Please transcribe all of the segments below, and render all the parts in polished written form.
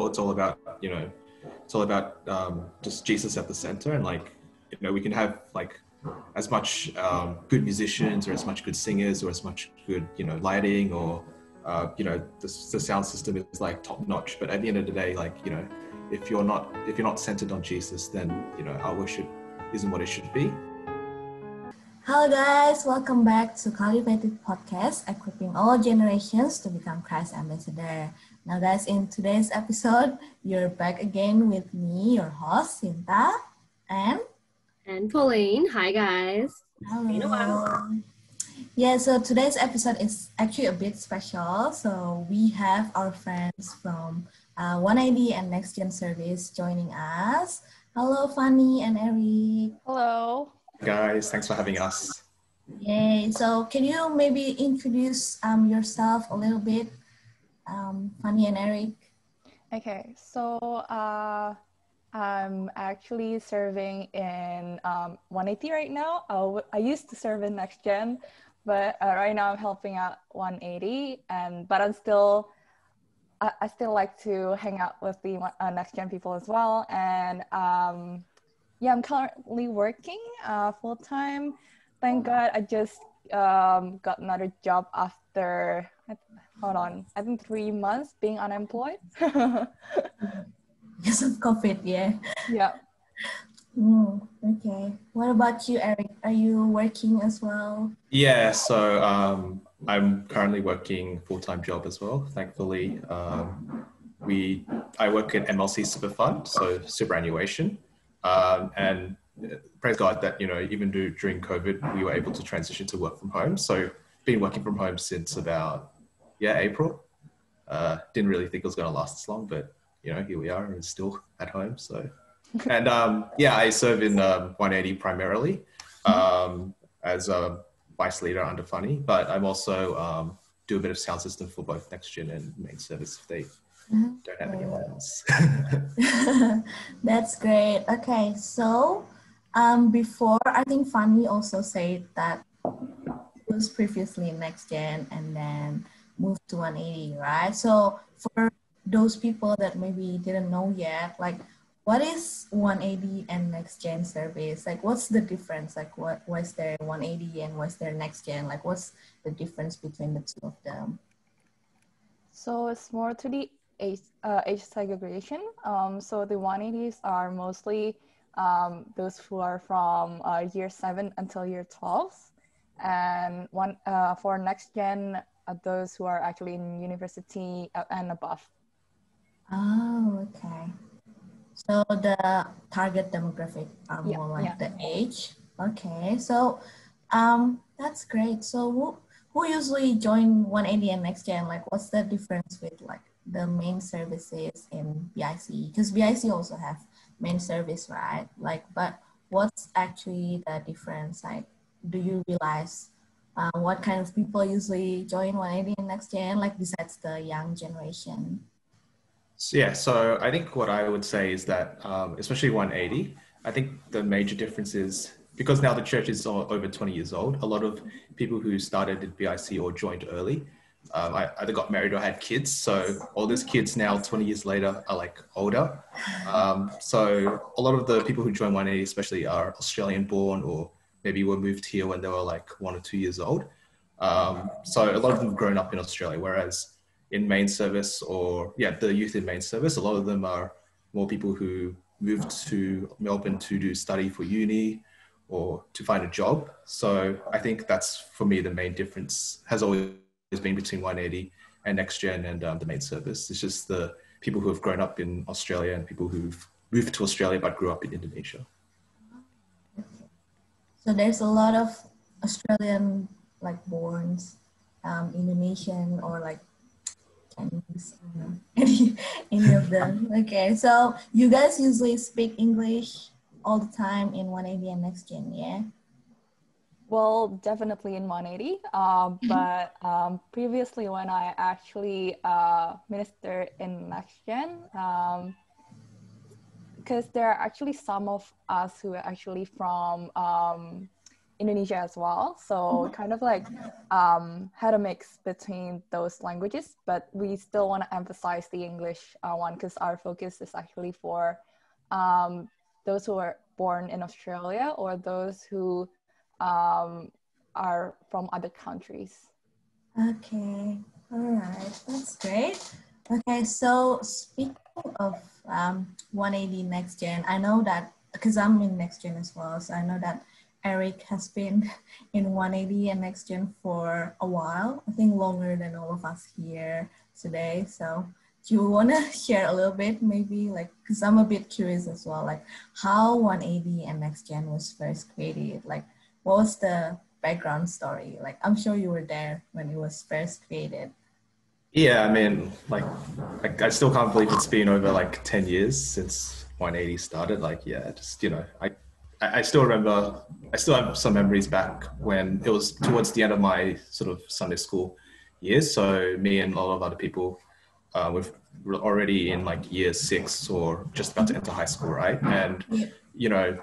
it's all about, it's all about just Jesus at the center, and like, we can have like as much good musicians or as much good singers or as much good, lighting or, the sound system is like top notch. But at the end of the day, like, if you're not centered on Jesus, then, our worship isn't what it should be. Hello guys, welcome back to Cultivated Podcast, equipping all generations to become Christ ambassador. Now guys, in today's episode, you're back again with me, your host, Sinta, and Pauline. Hi guys. Hello. Been a while. Yeah, so today's episode is actually a bit special. So we have our friends from 180 and Nextgen service joining us. Hello, Fanny and Eric. Hello. Guys, thanks for having us. Yay. So can you maybe introduce yourself a little bit, Fanny and Eric? Okay, so I'm actually serving in 180 right now. I used to serve in Nextgen, but right now I'm helping out 180. But I still like to hang out with the Nextgen people as well. And yeah, I'm currently working full time. Thank God I just got another job after, I think 3 months being unemployed. Because of COVID, yeah. Yeah. Okay. What about you, Eric? Are you working as well? Yeah, so I'm currently working full-time job as well, thankfully. I work at MLC Super Fund, so superannuation. And praise God that, even during COVID, we were able to transition to work from home. So been working from home since about, April. Didn't really think it was going to last this long, but, here we are and still at home. So, and I serve in 180 primarily as a vice leader under Funny, but I'm also do a bit of sound system for both Nextgen and main service if they don't have anyone else. That's great. Okay, so before, I think Fanny also said that it was previously in Nextgen and then moved to 180, right? So for those people that maybe didn't know yet, like what is 180 and Nextgen service? Like what's the difference? Like what's there 180 and what's there Nextgen? Like what's the difference between the two of them? So it's more to the age segregation. So the 180s are mostly those who are from year 7 until year 12. And for Nextgen, those who are actually in university and above. Oh, okay. So the target demographic are more like the age. Okay, so that's great. So who usually join 180 and Nextgen? Like what's the difference with like the main services in BIC? Because BIC also have main service, right? Like, but what's actually the difference? Like, do you realize what kind of people usually join 180 and Nextgen, like besides the young generation? So I think what I would say is that, especially 180, I think the major difference is because now the church is over 20 years old, a lot of people who started at BIC or joined early, I either got married or had kids. So all these kids now, 20 years later, are like older. So a lot of the people who join 180 especially are Australian born or maybe were moved here when they were like 1 or 2 years old. So a lot of them have grown up in Australia, whereas in main service or the youth in main service, a lot of them are more people who moved to Melbourne to do study for uni or to find a job. So I think that's for me the main difference has always been between 180 and Nextgen and the main service. It's just the people who have grown up in Australia and people who've moved to Australia but grew up in Indonesia. So there's a lot of Australian like borns, Indonesian or like Chinese, any of them. Okay, so you guys usually speak English all the time in 180 and Nextgen, yeah? Well, definitely in 180, but previously when I actually ministered in Nextgen, because there are actually some of us who are actually from Indonesia as well. So kind of like had a mix between those languages, but we still want to emphasize the English one because our focus is actually for those who are born in Australia or those who are from other countries. Okay, all right, that's great. Okay, so speaking of 180 Nextgen, I know that because I'm in Nextgen as well, so I know that Eric has been in 180 and Nextgen for a while, I think longer than all of us here today. So do you want to share a little bit, maybe, like, because I'm a bit curious as well, like how 180 and Nextgen was first created? Like, what was the background story? Like, I'm sure you were there when it was first created. Yeah, I mean, like I still can't believe it's been over like 10 years since 180 started. Like, yeah, just, I still remember, I still have some memories back when it was towards the end of my sort of Sunday school years. So me and a lot of other people, we're already in like year 6 or just about to enter high school, right? And, Yeah. you know,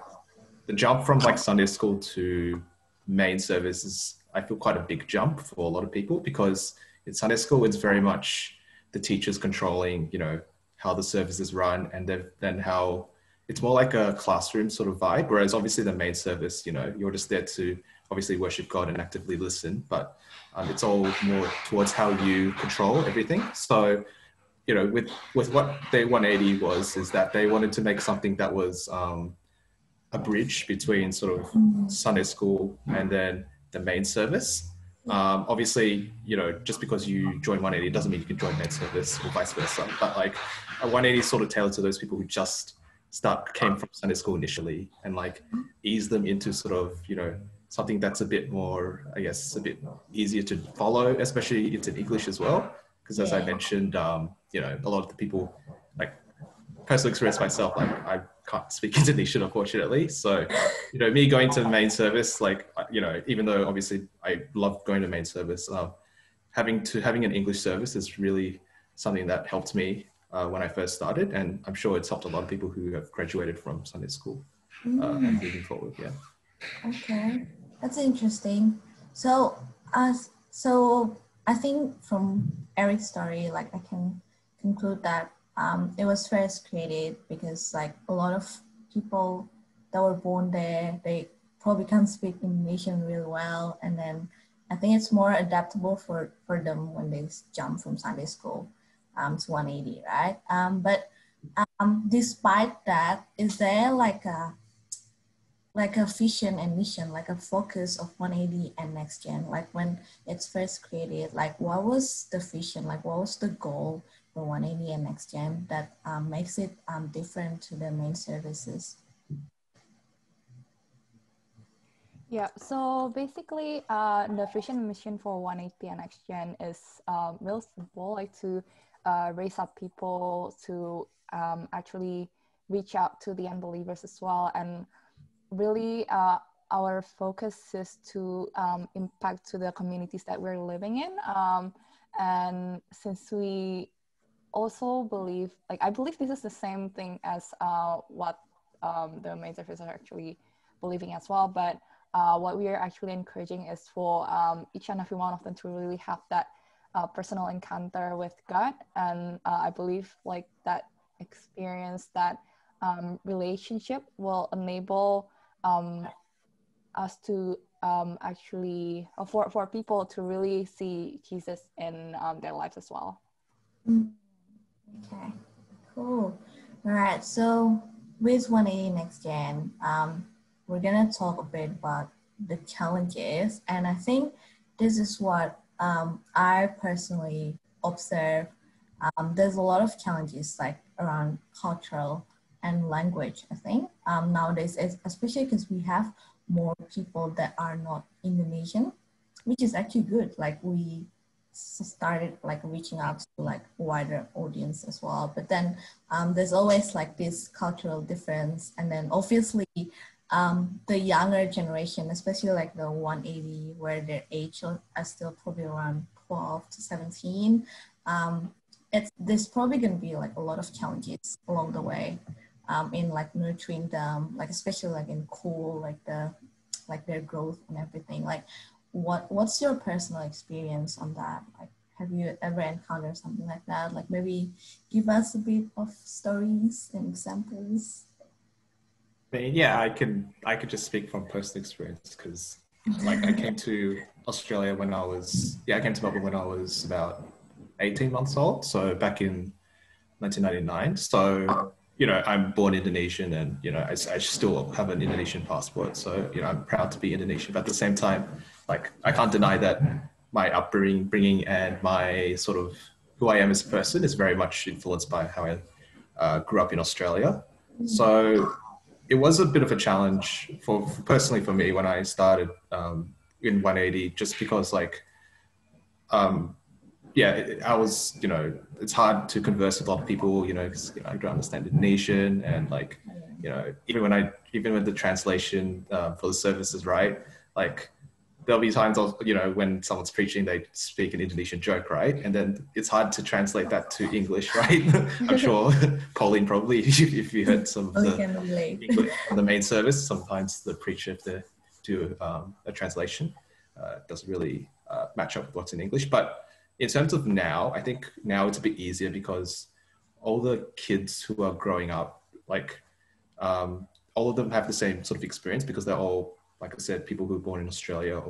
the jump from like Sunday school to main service is, I feel, quite a big jump for a lot of people, because in Sunday school, it's very much the teachers controlling, how the service is run, and then how it's more like a classroom sort of vibe. Whereas obviously the main service, you're just there to obviously worship God and actively listen, but it's all more towards how you control everything. So, with what Day 180 was, is that they wanted to make something that was a bridge between sort of Sunday school and then the main service. Obviously, just because you join 180 doesn't mean you can join main service or vice versa. But like a 180 is sort of tailored to those people who just came from Sunday school initially, and like ease them into sort of, something that's a bit more, I guess, a bit easier to follow, especially it's in English as well. Because as I mentioned, a lot of the people, like, personal experience myself, like I can't speak Indonesian, unfortunately. So, me going to main service, like, even though obviously I love going to main service, having an English service is really something that helped me when I first started. And I'm sure it's helped a lot of people who have graduated from Sunday school and moving forward. Yeah. Okay, that's interesting. So, so I think from Eric's story, like, I can conclude that it was first created because, like, a lot of people that were born there, they probably can't speak Indonesian really well, and then I think it's more adaptable for them when they jump from Sunday school to 180, right? But despite that, is there like a vision and mission, like a focus of 180 and Nextgen? Like, when it's first created, like, what was the vision? Like, what was the goal for 180 and Nextgen that makes it different to the main services? Yeah, so basically the vision and mission for 180 and Nextgen is real simple, like to raise up people to actually reach out to the unbelievers as well. And really our focus is to impact to the communities that we're living in. And since we also believe, like, I believe this is the same thing as what the main services are actually believing as well, but what we are actually encouraging is for each and every one of them to really have that personal encounter with God. And I believe, like, that experience, that relationship will enable us to actually, for people to really see Jesus in their lives as well. Okay, cool. All right, so with 180 Nextgen, we're gonna talk a bit about the challenges, and I think this is what I personally observe. There's a lot of challenges, like, around cultural and language, I think, nowadays, especially because we have more people that are not Indonesian, which is actually good. Like, we started, like, reaching out to, like, wider audience as well, but then there's always, like, this cultural difference. And then obviously the younger generation, especially like the 180, where their age are still probably around 12 to 17, there's probably going to be, like, a lot of challenges along the way in, like, nurturing them, like, especially, like, in cool, like, the like their growth and everything. Like, what's your personal experience on that? Like, have you ever encountered something like that? Like, maybe give us a bit of stories and examples. I mean, yeah, I could just speak from personal experience because, like, I came to Australia when I came to Melbourne when I was about 18 months old. So back in 1999. So, I'm born Indonesian and, I still have an Indonesian passport. So, I'm proud to be Indonesian. But at the same time, like, I can't deny that my upbringing and my sort of who I am as a person is very much influenced by how I grew up in Australia. So it was a bit of a challenge personally for me when I started in 180, just because like, I was, it's hard to converse with a lot of people, because I don't understand Indonesian and like, even with the translation for the services, right? Like there'll be times, when someone's preaching, they speak an Indonesian joke, right? And then it's hard to translate that to English, right? I'm sure Pauline probably, if you heard some of the English on the main service, sometimes the preacher, if they do a translation, doesn't really match up with what's in English. But in terms of now, I think now it's a bit easier because all the kids who are growing up, like all of them have the same sort of experience because they're all, like I said, people who were born in Australia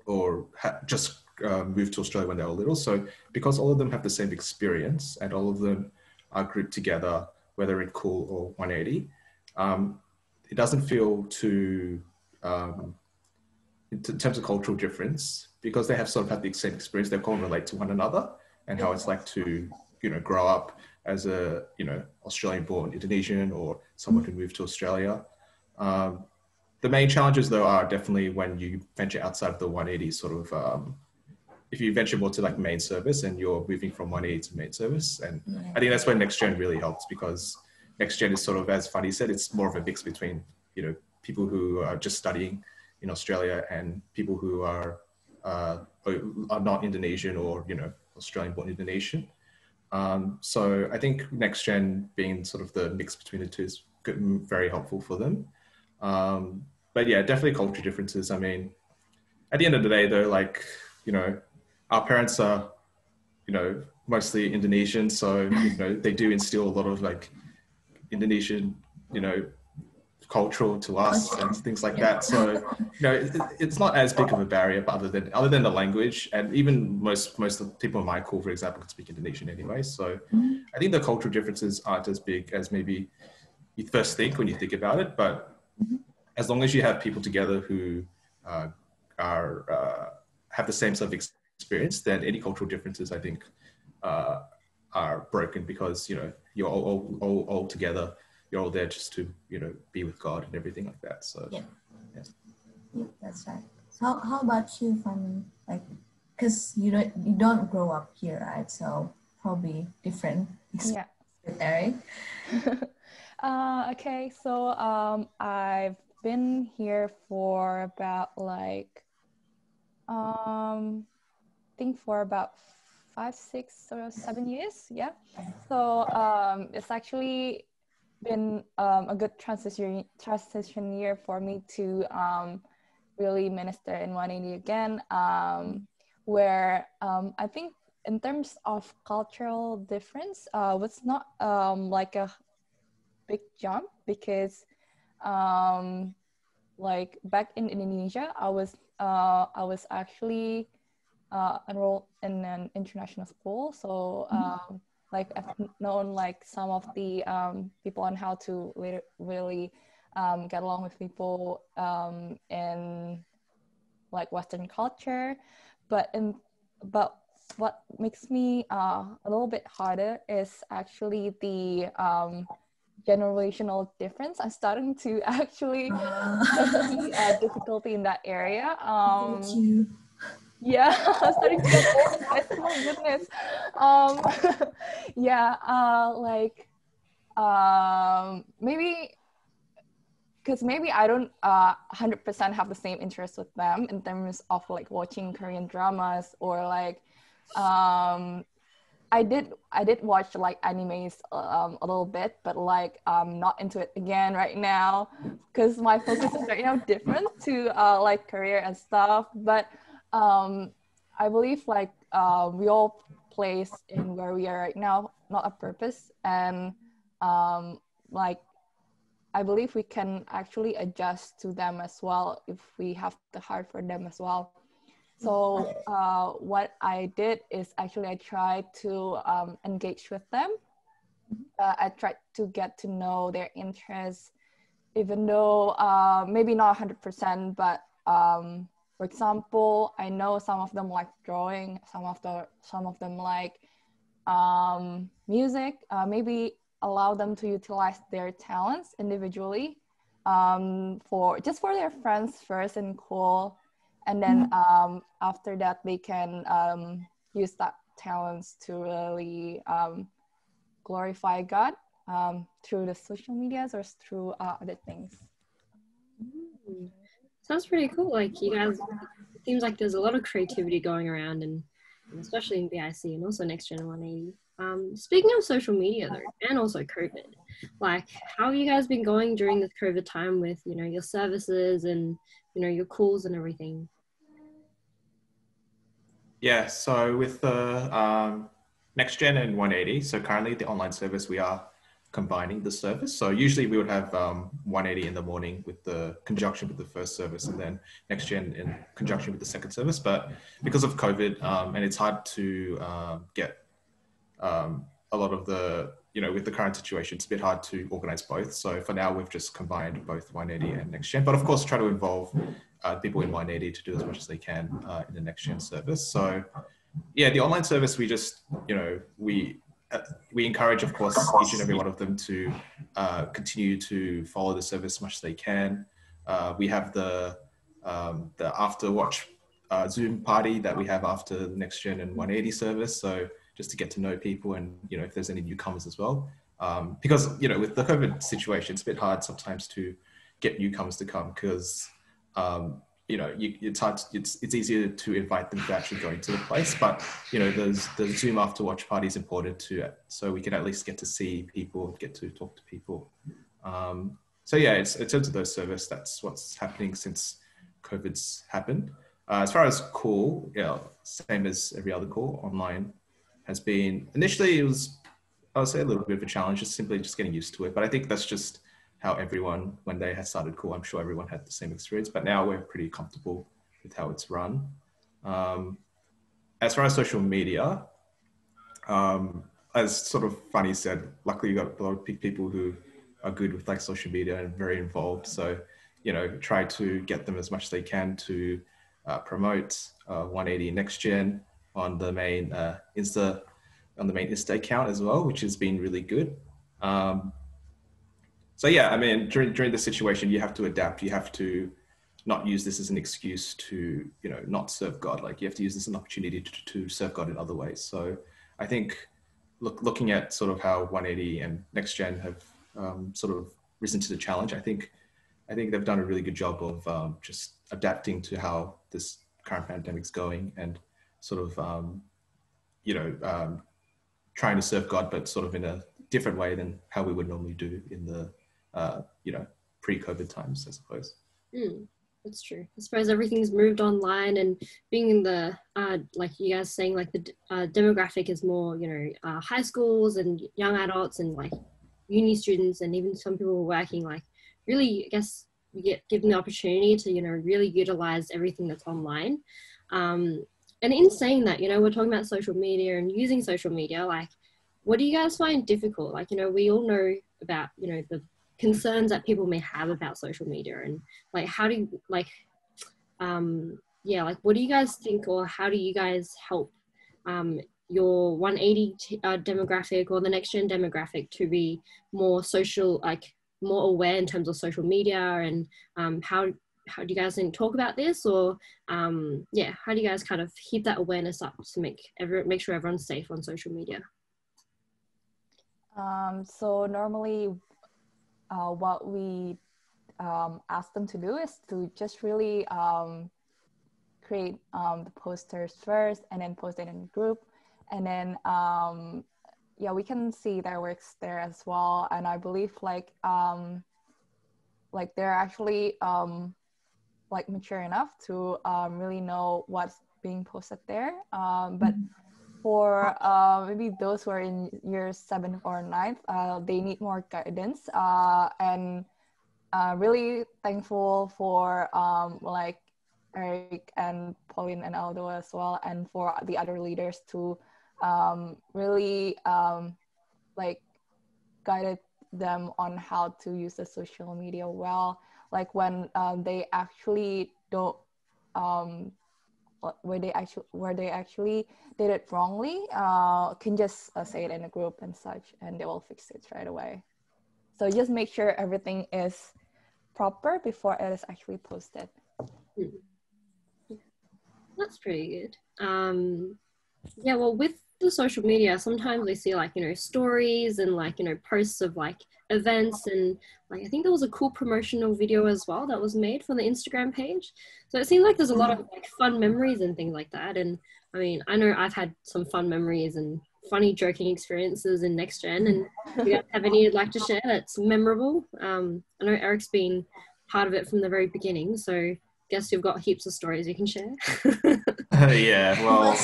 or just moved to Australia when they were little. So because all of them have the same experience and all of them are grouped together, whether in Cool or 180, it doesn't feel too, in terms of cultural difference, because they have sort of had the same experience, they can relate to one another and how it's like to, grow up as a, Australian-born Indonesian or someone who moved to Australia. The main challenges, though, are definitely when you venture outside of the 180 sort of, if you venture more to like main service and you're moving from 180 to main service. And I think that's where Nextgen really helps, because Nextgen is sort of, as Fanny said, it's more of a mix between, people who are just studying in Australia and people who are not Indonesian or, Australian-born Indonesian. So I think Nextgen being sort of the mix between the two is very helpful for them. But yeah, definitely culture differences. I mean, at the end of the day, though, like, our parents are, mostly Indonesian. So, they do instill a lot of like Indonesian, cultural to us and things like that. So, it's not as big of a barrier, but other than the language, and even most of the people in my call, for example, can speak Indonesian anyway. So I think the cultural differences aren't as big as maybe you first think when you think about it. But as long as you have people together who have the same sort of experience, then any cultural differences, I think, are broken, because, you're all together. You're all there just to, be with God and everything like that. So yeah, that's right. So how about you, Fanny? Like, because you don't grow up here, right? So probably different experience with Eric. Okay, so I've been here for about like I think for about 5, 6, or 7 years. Yeah. So it's actually been a good transition year for me to really minister in 180 again, where I think in terms of cultural difference, it's not like a big jump, because like back in Indonesia, I was actually enrolled in an international school. So like I've known like some of the people on how to really get along with people in like Western culture, but what makes me a little bit harder is actually the generational difference. I'm starting to actually see difficulty in that area. Yeah, I'm starting to get old, guys. Oh my goodness. Yeah, like maybe because maybe I don't 100% have the same interest with them in terms of like watching Korean dramas or like I did watch like animes a little bit, but like I'm not into it again right now because my focus is right now different to like career and stuff. But I believe like we all place in where we are right now, not a purpose, and like I believe we can actually adjust to them as well if we have the heart for them as well. So what I did is actually I tried to engage with them. I tried to get to know their interests, even though maybe not 100%, but for example, I know some of them like drawing, some of them like music. Maybe allow them to utilize their talents individually for their friends first and cool. And then after that, they can use that talents to really glorify God through the social medias or through other things. Sounds pretty cool. Like you guys, it seems like there's a lot of creativity going around, and especially in BIC and also Nextgen 180. Speaking of social media though, and also COVID, like how have you guys been going during this COVID time with, you know, your services and, you know, your calls and everything? Yeah, so with the Nextgen and 180, so currently the online service, we are combining the service. So usually we would have 180 in the morning with the conjunction with the first service, and then Nextgen in conjunction with the second service. But because of COVID, and it's hard to get a lot of the, you know, with the current situation, it's a bit hard to organize both. So for now, we've just combined both 180 and Nextgen, but of course try to involve people in 180 to do as much as they can in the Nextgen service. So yeah, the online service, we just, you know, we encourage, of course, each and every one of them to continue to follow the service as much as they can. We have the after watch Zoom party that we have after the Nextgen and 180 service. So just to get to know people and, you know, if there's any newcomers as well. Because, you know, with the COVID situation, it's a bit hard sometimes to get newcomers to come because, you know, it's hard, it's easier to invite them to actually go into the place. But, you know, the Zoom after watch party is important too, so we can at least get to see people, get to talk to people. So yeah, it's in terms of those service, that's what's happening since COVID's happened. As far as call, yeah, same as every other call, online has been, initially it was, I would say a little bit of a challenge, just simply just getting used to it. But I think that's just how everyone, when they had started call, I'm sure everyone had the same experience, but now we're pretty comfortable with how it's run. As far as social media, as sort of Fanny said, luckily you got a lot of people who are good with like social media and very involved. So, you know, try to get them as much as they can to promote 180 Nextgen on the main Insta account as well, which has been really good. So yeah, I mean, during the situation, you have to adapt. You have to not use this as an excuse to, you know, not serve God. Like you have to use this as an opportunity to serve God in other ways. So I think looking at sort of how 180 and Nextgen have sort of risen to the challenge, I think they've done a really good job of just adapting to how this current pandemic's going and sort of, you know, trying to serve God, but sort of in a different way than how we would normally do in the, you know, pre-COVID times, I suppose. That's true. I suppose everything's moved online, and being in the, like you guys saying, like the demographic is more, you know, high schools and young adults and like uni students, and even some people working, like really, I guess, we get given the opportunity to, you know, really utilize everything that's online. And in saying that, you know, we're talking about social media and using social media, like, what do you guys find difficult? Like, you know, we all know about, you know, the concerns that people may have about social media, and like, how do you, like, yeah, like, what do you guys think, or how do you guys help your 180 demographic or the Nextgen demographic to be more social, like more aware in terms of social media, and how do you guys talk about this, or yeah, how do you guys kind of keep that awareness up to make sure everyone's safe on social media? So normally what we ask them to do is to just really create the posters first and then post it in a group, And then yeah, we can see their works there as well. And I believe like they're actually like mature enough to really know what's being posted there. But for maybe those who are in year 7th or 9th, they need more guidance. And really thankful for like Eric and Pauline and Aldo as well, and for the other leaders to really like guided them on how to use the social media well. Like when they actually don't where they actually did it wrongly, can just say it in a group and such, and they will fix it right away. So just make sure everything is proper before it is actually posted. That's pretty good. Yeah, well, with the social media, sometimes we see like, stories and like, posts of like events, and like I think there was a cool promotional video as well that was made for the Instagram page. So it seems like there's a lot of like fun memories and things like that. And I mean, I know I've had some fun memories and funny joking experiences in Nextgen, and if you guys have any you'd like to share that's memorable? I know Eric's been part of it from the very beginning, so guess you've got heaps of stories you can share. Yeah, well,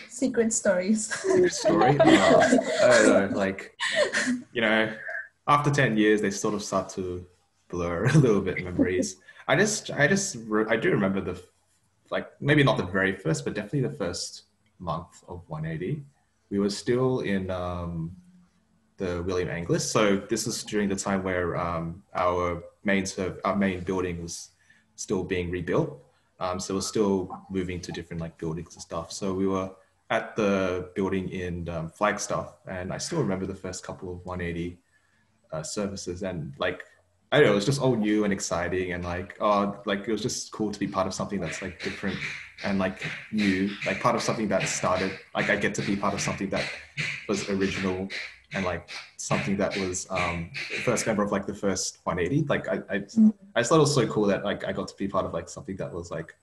secret stories. Story? I don't know, like, after 10 years, they sort of start to blur a little bit memories. I do remember maybe not the very first, but definitely the first month of 180. We were still in the William Anglis. So this is during the time where our main building was still being rebuilt. So we're still moving to different like buildings and stuff. So we were at the building in Flagstaff, and I still remember the first couple of 180 services, and like I don't know, it was just all new and exciting, and like it was just cool to be part of something that's like different and like new, like part of something that started. Like I get to be part of something that was original, and like something that was first member of like the first 180. Like I just thought it was so cool that like I got to be part of like something that was like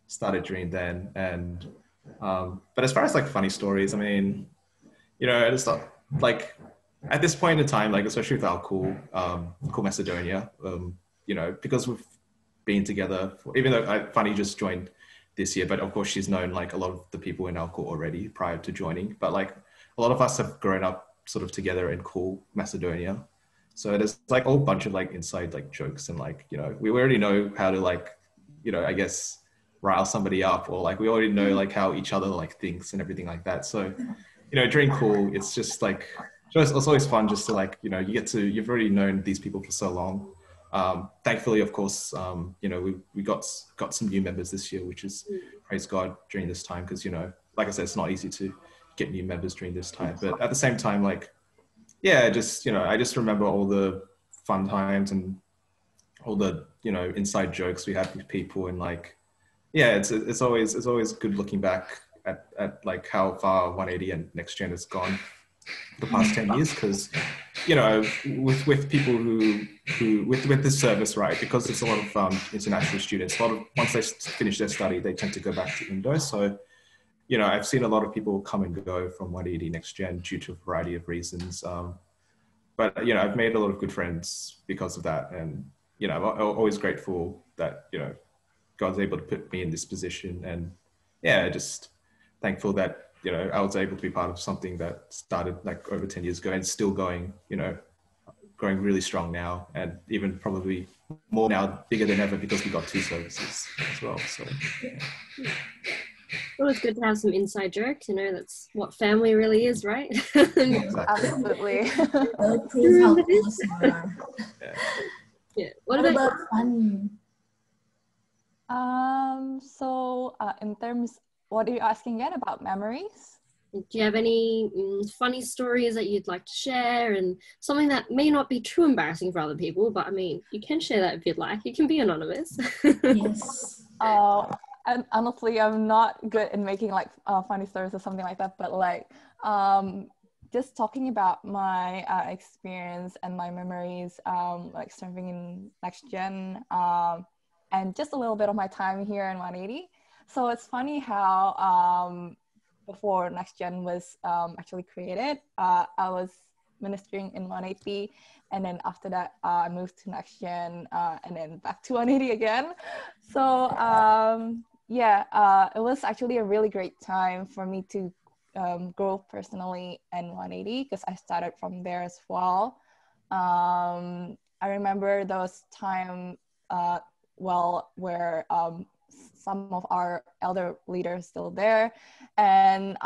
started during then. And but as far as like funny stories, I mean, it's not like at this point in time, like especially with our cool Macedonia, because we've been together even though Fanny just joined this year, but of course she's known like a lot of the people in our cool already prior to joining. But like a lot of us have grown up sort of together in cool Macedonia, so there's like a whole bunch of like inside like jokes, and like we already know how to like I guess rile somebody up, or like we already know like how each other like thinks and everything like that. So during cool, it's just like it's always fun just to like you've already known these people for so long. Thankfully, of course, we got some new members this year, which is praise God during this time, because like I said, it's not easy to get new members during this time. But at the same time, like I just remember all the fun times and all the inside jokes we had with people, and like it's always good looking back at like how far 180 and Nextgen has gone the past 10 years, because with people who with this service, right, because it's a lot of international students, once they finish their study, they tend to go back to Indo. So I've seen a lot of people come and go from 180 Nextgen due to a variety of reasons, but I've made a lot of good friends because of that, and I'm always grateful that God's able to put me in this position, and just thankful that I was able to be part of something that started like over 10 years ago and still going, growing really strong now, and even probably more now, bigger than ever, because we got 2 services as well. So Well, it's good to have some inside jokes. That's what family really is, right? exactly. Absolutely. That proves how close you are. Yeah. What about fun? So in terms, what are you asking again about memories? Do you have any funny stories that you'd like to share, and something that may not be too embarrassing for other people, but I mean, you can share that if you'd like. You can be anonymous. Yes. And honestly, I'm not good in making like funny stories or something like that, but like just talking about my experience and my memories, like serving in Nextgen, and just a little bit of my time here in 180. So it's funny how before Nextgen was actually created. I was ministering in 180, and then after that I moved to Nextgen, and then back to 180 again. So it was actually a really great time for me to grow personally in 180 because I started from there as well. I remember there was time where some of our elder leaders still there, and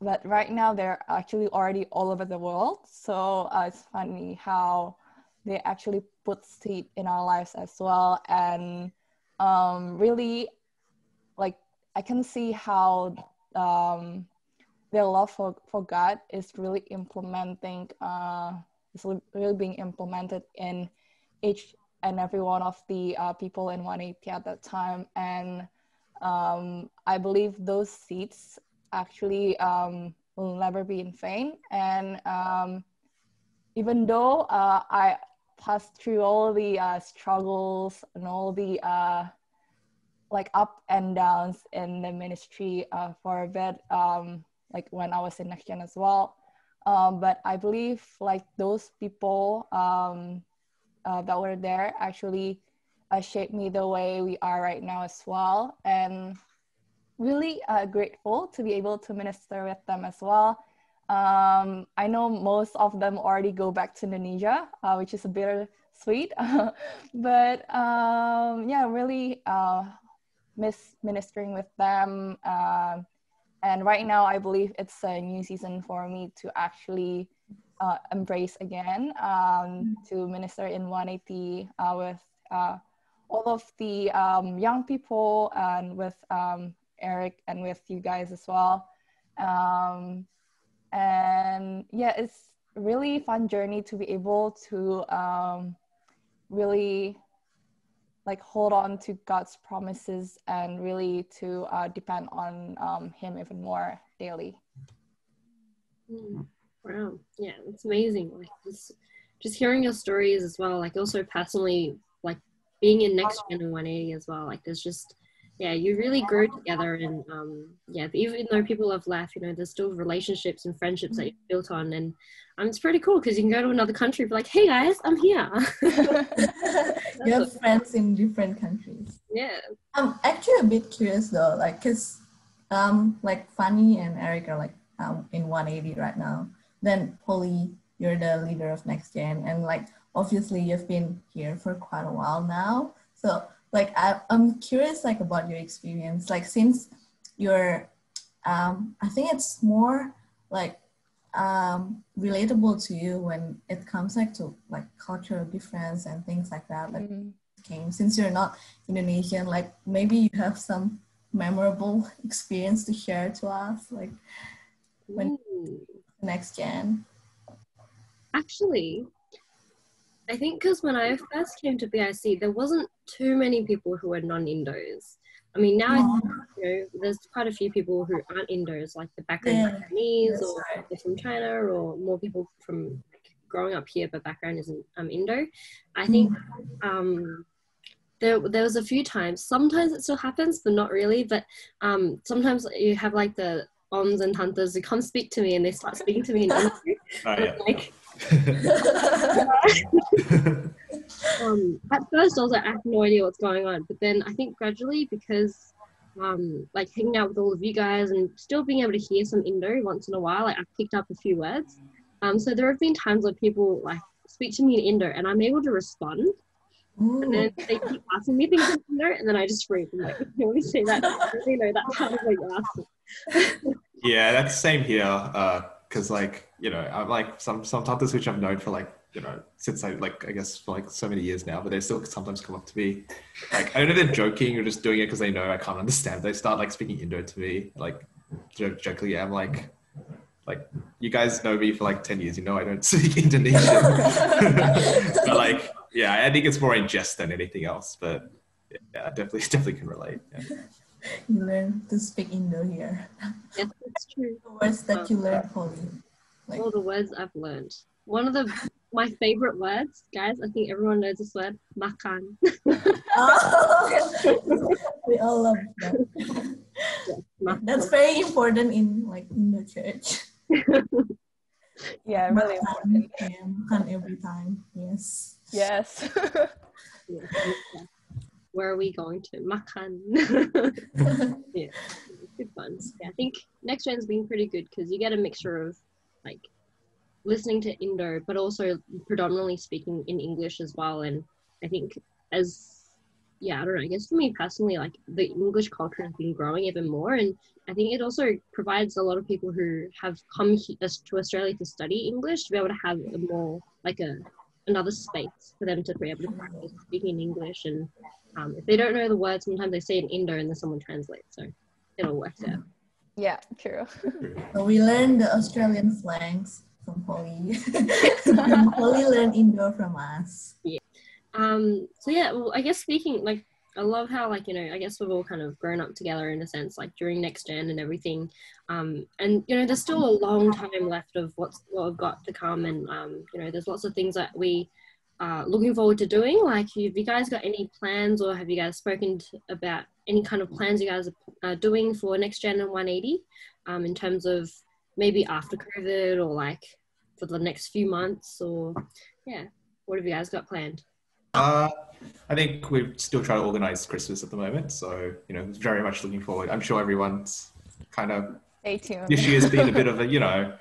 but right now they're actually already all over the world. So it's funny how they actually put seed in our lives as well, and really, like, I can see how their love for God is really really being implemented in each and every one of the people in 180 at that time. And I believe those seeds actually will never be in vain. And even though I passed through all the struggles and all the like up and downs in the ministry for a bit, like when I was in Nextgen as well. But I believe like those people that were there actually shaped me the way we are right now as well. And really grateful to be able to minister with them as well. I know most of them already go back to Indonesia, which is a bit sweet, but really miss ministering with them. And right now, I believe it's a new season for me to actually embrace again, to minister in 180 with all of the young people, and with Eric and with you guys as well. And yeah, it's really fun journey to be able to really like hold on to God's promises and really to depend on him even more daily. Wow, yeah, it's amazing. Like just hearing your stories as well, like also personally, like being in Nextgen and 180 as well, like there's just, yeah, you really grow together. And even though people have left, you know, there's still relationships and friendships that you've built on. And it's pretty cool because you can go to another country and be like, hey guys, I'm here. You have friends in different countries. Yeah. I'm actually a bit curious though, like, cause like Fanny and Eric are like in 180 right now. Then Polly, you're the leader of Nextgen, and like obviously you've been here for quite a while now. So like I'm curious like about your experience, like since you're I think it's more like relatable to you when it comes like to like cultural difference and things like that. Like since you're not Indonesian, like maybe you have some memorable experience to share to us, like when Nextgen. Actually, I think because when I first came to BIC, there wasn't too many people who were non-Indos. I mean, now I think, you know, there's quite a few people who aren't Indos, like the background Chinese, or they're from China, or more people from like, growing up here, but background isn't Indo. I think there was a few times. Sometimes it still happens, but not really. But sometimes you have like the ons and hunters who come speak to me, and they start speaking to me in English. Like, at first I was like, I have no idea what's going on, but then I think gradually, because like hanging out with all of you guys and still being able to hear some Indo once in a while, like I've picked up a few words. So there have been times where people like speak to me in Indo and I'm able to respond. And then they keep asking me things in Indo, and then I just freeze. I'm like, I can only say that. I really know that part of what you're asking. Yeah, that's the same here. Because like, you know, I'm like some hunters which I've known for like, you know, since I guess for like so many years now, but they still sometimes come up to me. Like, I don't know if they're joking or just doing it because they know I can't understand. They start like speaking Indo to me, like jokingly. I'm like, you guys know me for like 10 years, you know I don't speak Indonesian. But like, yeah, I think it's more in jest than anything else. But yeah, I definitely can relate. Yeah. You learn to speak Indo here. Yes, that's true. The words that you learn, Polly. Like, all the words I've learned. One of my favorite words, guys, I think everyone knows this word, makan. We all love that. That's very important in the church. Yeah, really important. Yeah, makan every time. Yes. Yes. Yeah. Where are we going to? Makan. Yeah, good fun. Yeah, I think Nextgen's been pretty good because you get a mixture of like listening to Indo, but also predominantly speaking in English as well. And I think I don't know, I guess for me personally, like the English culture has been growing even more. And I think it also provides a lot of people who have come to Australia to study English to be able to have a more like another space for them to be able to practice speaking English. And if they don't know the words, sometimes they say in Indo and then someone translates. So it all works out. Yeah, true. So we learned the Australian slangs from Polly. And Polly learned Indo from us. Yeah. So yeah, well, I guess speaking, like, I love how, like, you know, I guess we've all kind of grown up together in a sense, like during Nextgen and everything. And, you know, there's still a long time left of what we've got to come. And, you know, there's lots of things that we are looking forward to doing. Like, have you guys got any plans, or have you guys spoken about any kind of plans you guys are doing for Nextgen and 180 in terms of maybe after COVID or like for the next few months, or yeah, what have you guys got planned? I think we're still trying to organize Christmas at the moment, so you know, very much looking forward. I'm sure everyone's kind of Stay tuned. this year's been a bit of a, you know,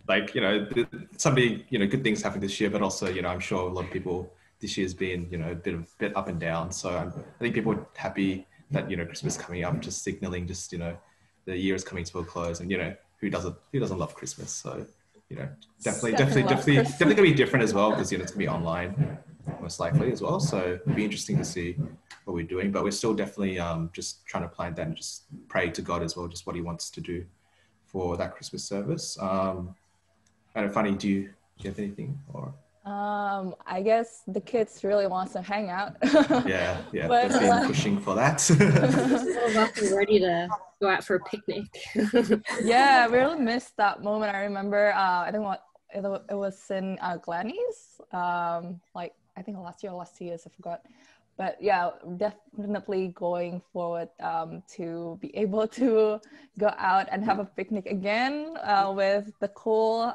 like, you know, somebody, you know, good things happened this year, but also, you know, I'm sure a lot of people this year's been, you know, a bit up and down. So I think people are happy that, you know, Christmas coming up, just signaling, just, you know, the year is coming to a close, and you know, who doesn't love Christmas? So you know, definitely gonna be different as well, because you know it's gonna be online most likely as well. So it'll be interesting to see what we're doing, but we're still definitely just trying to plan that and just pray to God as well, just what He wants to do for that Christmas service. And funny, do you have anything or? I guess the kids really want to hang out. yeah, But, they've been pushing for that. Some of us are ready to go out for a picnic. Yeah, we really missed that moment. I remember, I think it was in Glenny's, like I think last year or last 2 years, I forgot. But yeah, definitely going forward to be able to go out and have a picnic again with the cool.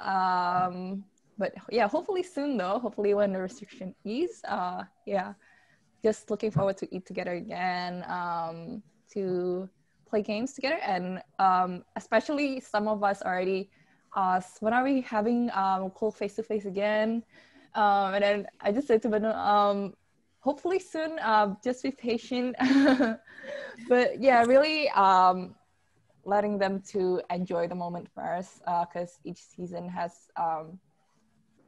But yeah, hopefully soon though, hopefully when the restriction ease, yeah, just looking forward to eat together again, to play games together. And especially some of us already asked, when are we having cool face-to-face again? And then I just said to Banu, hopefully soon, just be patient. But yeah, really letting them to enjoy the moment first, because each season has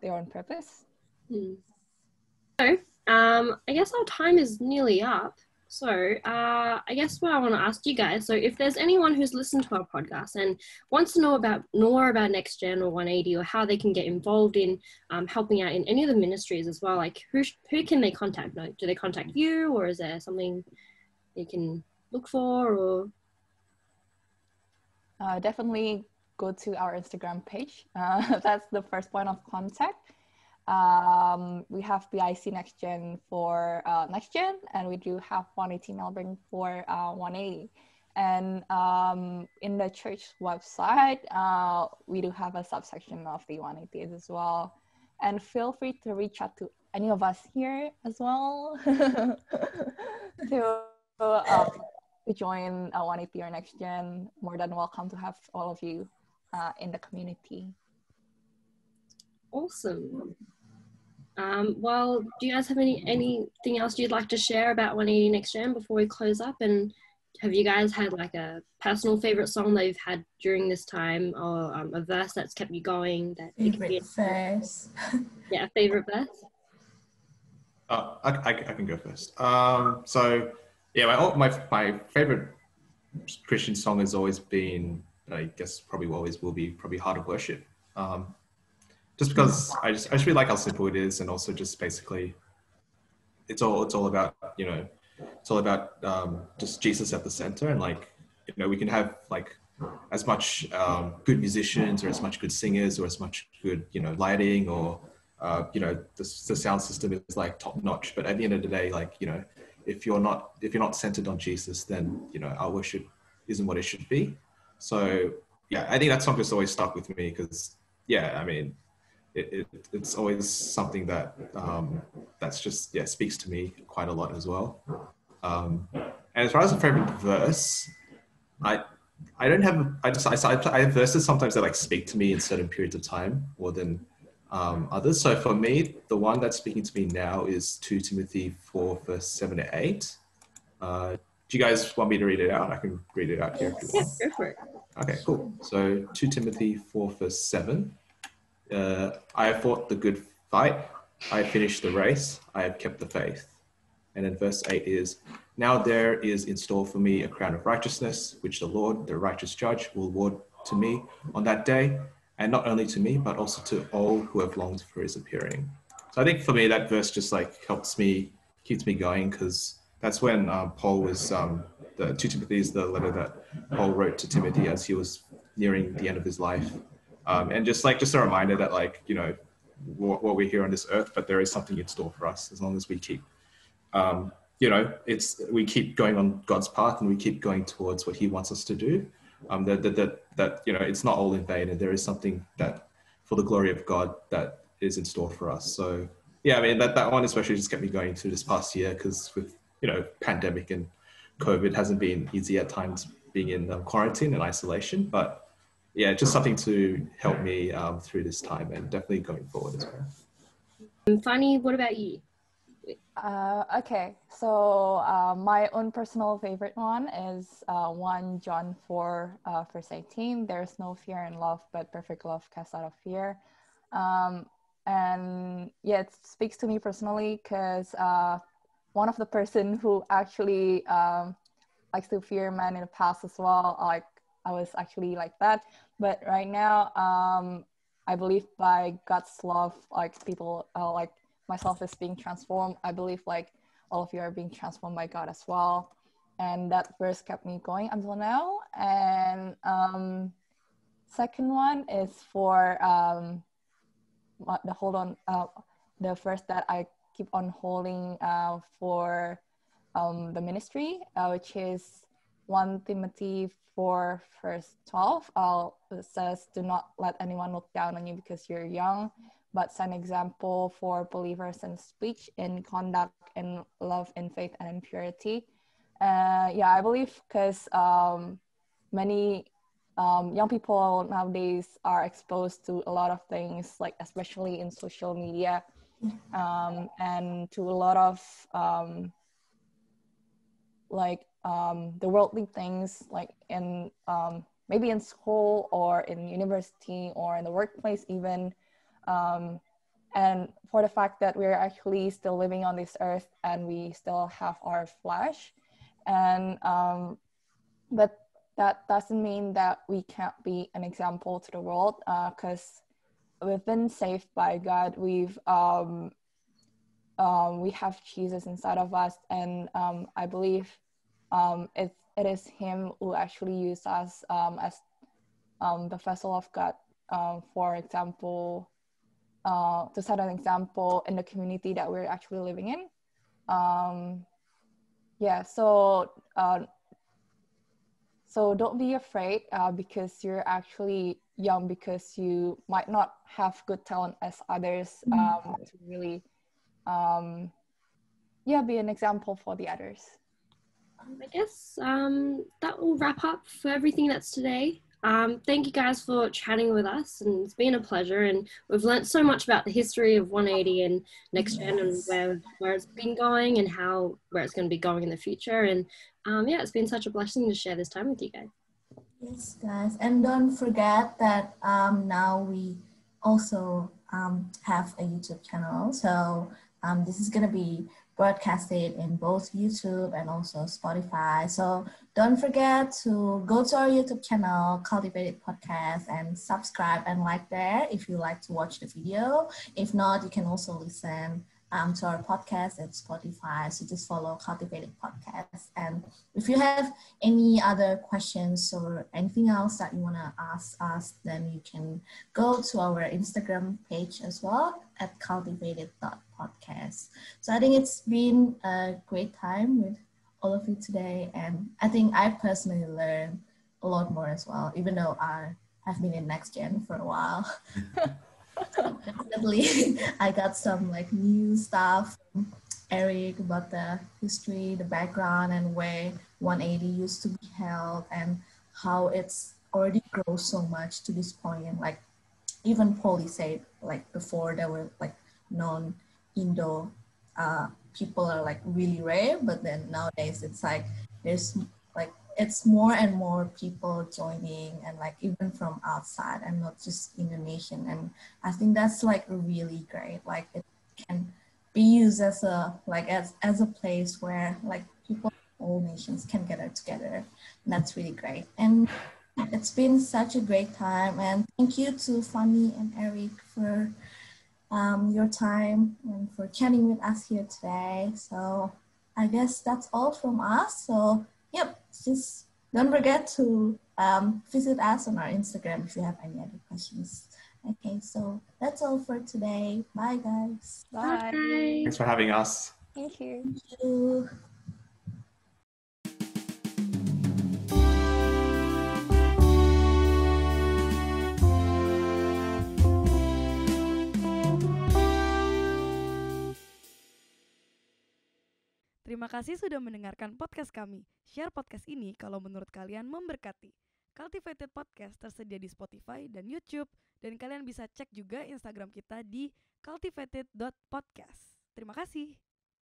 their own purpose. So, I guess our time is nearly up. So, I guess what I want to ask you guys, so if there's anyone who's listened to our podcast and wants to know more about Nextgen or 180, or how they can get involved in helping out in any of the ministries as well, like who can they contact? Like, do they contact you, or is there something they can look for? Or definitely go to our Instagram page. That's the first point of contact. We have BIC Nextgen for Nextgen, and we do have 180 Melbourne for 180. And in the church website, we do have a subsection of the 180s as well. And feel free to reach out to any of us here as well to join 180 or Nextgen. More than welcome to have all of you in the community. awesome. Well, do you guys have anything else you'd like to share about 180 Nextgen before we close up? And have you guys had like a personal favorite song that you've had during this time, or a verse that's kept you going? Favorite verse. Yeah, favorite verse. I can go first. So yeah, my favorite Christian song has always been, I guess probably always will be, probably Heart of Worship. Just because I just really like how simple it is, and also just basically it's all about, you know, it's all about just Jesus at the center, and like, you know, we can have like as much good musicians or as much good singers or as much good, you know, lighting, or you know, the sound system is like top notch, but at the end of the day, like, you know, if you're not centered on Jesus, then, you know, our worship isn't what it should be. So yeah, I think that song just always stuck with me because yeah, I mean, it's always something that that's just speaks to me quite a lot as well. And as far as a favorite verse, I I don't have I have verses sometimes that like speak to me in certain periods of time more than others. So for me, the one that's speaking to me now is 2 Timothy 4 verse 7 to 8. Do you guys want me to read it out? I can read it out here if you Yeah, want. go for it. Okay, cool. So 2 Timothy 4 verse 7. I have fought the good fight. I have finished the race. I have kept the faith. And then verse 8 is, now there is in store for me a crown of righteousness, which the Lord, the righteous judge, will award to me on that day. And not only to me, but also to all who have longed for his appearing. So I think for me, that verse just like helps me, keeps me going, because that's when Paul was, the 2 Timothy is the letter that Paul wrote to Timothy as he was nearing the end of his life. And just a reminder that like, you know, what we're here on this earth, but there is something in store for us as long as we keep you know, we keep going on God's path and we keep going towards what he wants us to do. That you know, it's not all in vain, and there is something that for the glory of God that is in store for us. So yeah, I mean that one especially just kept me going through this past year, because with, you know, pandemic and COVID hasn't been easy at times being in quarantine and isolation, but yeah, just something to help me through this time and definitely going forward as well. And Fanny, what about you? Okay, so my own personal favorite one is 1 John 4 verse 18. There's no fear in love, but perfect love casts out of fear. And yeah, it speaks to me personally because one of the person who actually likes to fear man in the past as well, like I was actually like that. But right now, I believe by God's love, like people like myself is being transformed. I believe like all of you are being transformed by God as well. And that verse kept me going until now. And second one is for the verse that I keep on holding for the ministry, which is 1 Timothy 4 verse 12. It says, do not let anyone look down on you because you're young, but set an example for believers in speech, in conduct, in love, in faith, and in purity. Yeah, I believe because many young people nowadays are exposed to a lot of things, like especially in social media, and to a lot of the worldly things, like in maybe in school or in university or in the workplace even. And for the fact that we're actually still living on this earth and we still have our flesh, and but that doesn't mean that we can't be an example to the world, because we've been saved by God. We have Jesus inside of us, and I believe it is him who actually used us as the vessel of God, for example, to set an example in the community that we're actually living in. Yeah, so don't be afraid because you're actually young, because you might not have good talent as others to really be an example for the others. I guess that will wrap up for everything that's today. Thank you guys for chatting with us, and it's been a pleasure, and we've learned so much about the history of 180 and Nextgen, and where it's been going and where it's going to be going in the future. And yeah, it's been such a blessing to share this time with you guys. Yes, guys, and don't forget that now we also have a YouTube channel, so this is going to be broadcasted in both YouTube and also Spotify. So don't forget to go to our YouTube channel, Cultivated Podcast, and subscribe and like there if you like to watch the video. If not, you can also listen to our podcast at Spotify. So just follow Cultivated Podcast. And if you have any other questions or anything else that you want to ask us, then you can go to our Instagram page as well at cultivated.podcast. So I think it's been a great time with all of you today. And I think I personally learned a lot more as well, even though I've been in Nextgen for a while. So definitely I got some like new stuff from Eric about the history, the background, and where 180 used to be held, and how it's already grown so much to this point. And like even Polly said, like before there were like non-Indo people are like really rare, but then nowadays it's like there's like it's more and more people joining, and like even from outside and not just Indonesian. And I think that's like really great. Like it can be used as a like as a place where like people of all nations can gather together. And that's really great. And it's been such a great time, and thank you to Fanny and Eric for your time and for chatting with us here today. So I guess that's all from us. So yep, just don't forget to visit us on our Instagram if you have any other questions. Okay, so that's all for today. Bye, guys. Bye. Thanks for having us. Thank you. Thank you. Terima kasih sudah mendengarkan podcast kami. Share podcast ini kalau menurut kalian memberkati. Cultivated Podcast tersedia di Spotify dan YouTube, dan kalian bisa cek juga Instagram kita di cultivated.podcast. Terima kasih.